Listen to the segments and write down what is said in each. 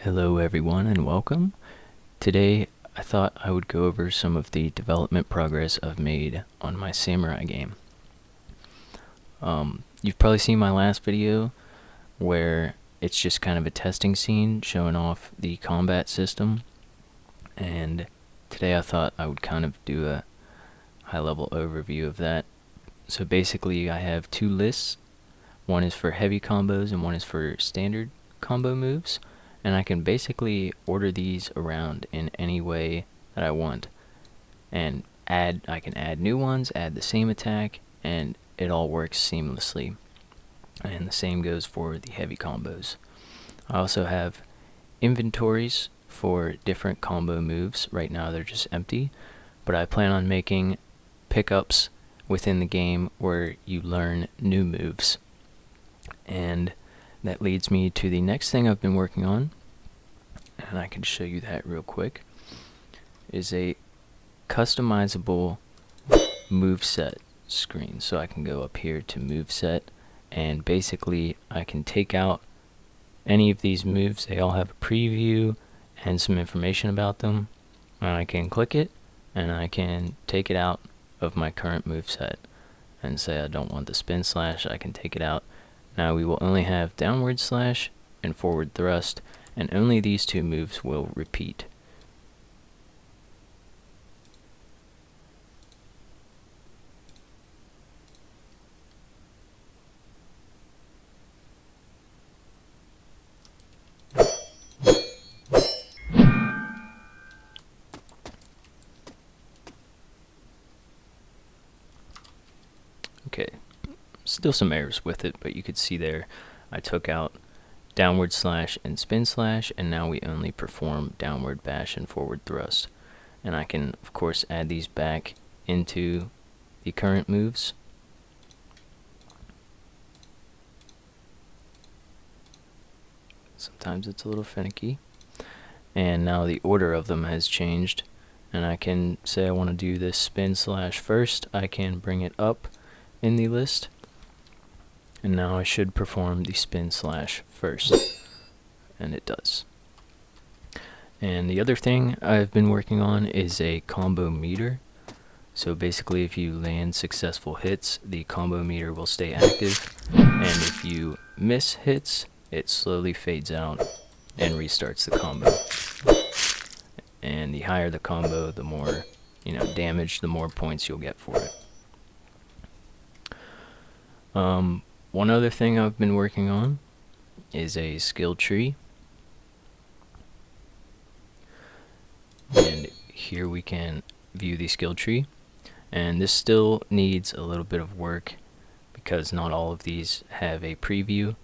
Hello everyone and welcome. Today I thought I would go over some of the development progress I've made on my samurai game. You've probably seen my last video where it's just kind of a testing scene showing off the combat system, and today I thought I would kind of do a high-level overview of that. So basically I have two lists. One is for heavy combos and one is for standard combo moves, and I can basically order these around in any way that I want, and I can add new ones, add the same attack, and it all works seamlessly. And the same goes for the heavy combos. I also have inventories for different combo moves. Right now they're just empty, but I plan on making pickups within the game where you learn new moves. And that leads me to the next thing I've been working on, and I can show you that real quick, is a customizable moveset screen. So I can go up here to moveset, and basically I can take out any of these moves. They all have a preview and some information about them, and I can click it and I can take it out of my current moveset and say I don't want the spin slash. I can take it out. Now we will only have downward slash and forward thrust, and only these two moves will repeat. Okay, still some errors with it, but you could see there I took out downward slash and spin slash, and now we only perform downward bash and forward thrust. And I can of course add these back into the current moves. Sometimes it's a little finicky, and now the order of them has changed, and I can say I want to do this spin slash first. I can bring it up in the list, and now I should perform the spin slash first, and it does. And the other thing I've been working on is a combo meter. So basically if you land successful hits, the combo meter will stay active, and if you miss hits, it slowly fades out and restarts the combo. And the higher the combo, the more damage, the more points you'll get for it. One other thing I've been working on is a skill tree. And here we can view the skill tree. And this still needs a little bit of work because not all of these have a preview,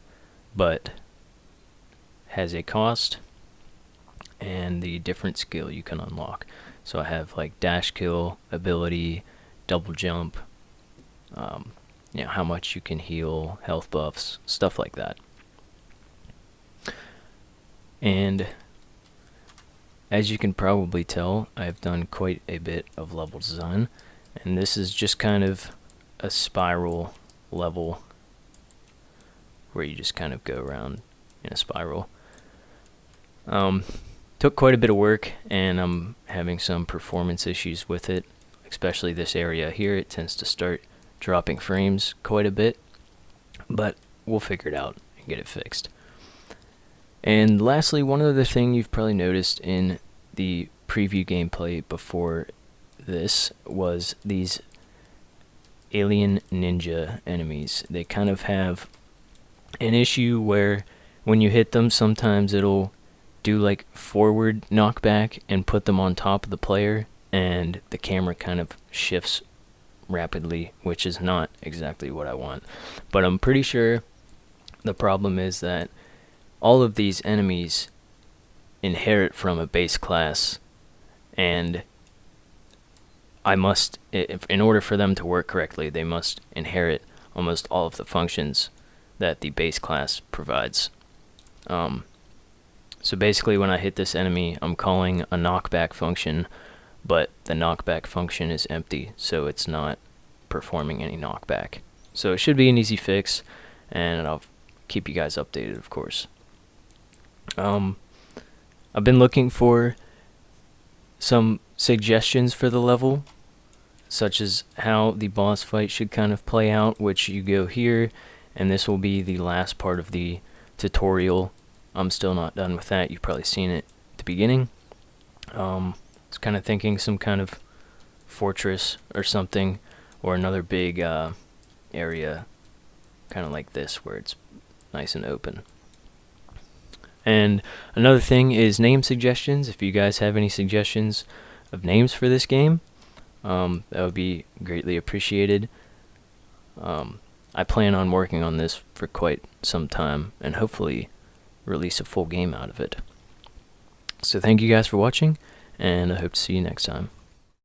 but has a cost and the different skill you can unlock. So I have like dash kill, ability, double jump, how much you can heal, health buffs, stuff like that. And as you can probably tell, I've done quite a bit of level design, and this is just kind of a spiral level where you just kind of go around in a spiral. Took quite a bit of work, and I'm having some performance issues with it, especially this area here. It tends to start dropping frames quite a bit, but we'll figure it out and get it fixed. And lastly, one other thing you've probably noticed in the preview gameplay before this was these alien ninja enemies. They kind of have an issue where when you hit them, sometimes it'll do like forward knockback and put them on top of the player, and the camera kind of shifts rapidly, which is not exactly what I want. But I'm pretty sure the problem is that all of these enemies inherit from a base class, and I must, in order for them to work correctly, they must inherit almost all of the functions that the base class provides. So basically when I hit this enemy, I'm calling a knockback function, but the knockback function is empty, so it's not performing any knockback. So it should be an easy fix, and I'll keep you guys updated, of course. I've been looking for some suggestions for the level, such as how the boss fight should kind of play out, which you go here, and this will be the last part of the tutorial. I'm still not done with that. You've probably seen it at the beginning. I was kind of thinking some kind of fortress or something, or another big area, kind of like this, where it's nice and open. And another thing is name suggestions. If you guys have any suggestions of names for this game, that would be greatly appreciated. I plan on working on this for quite some time and hopefully release a full game out of it. So thank you guys for watching, and I hope to see you next time.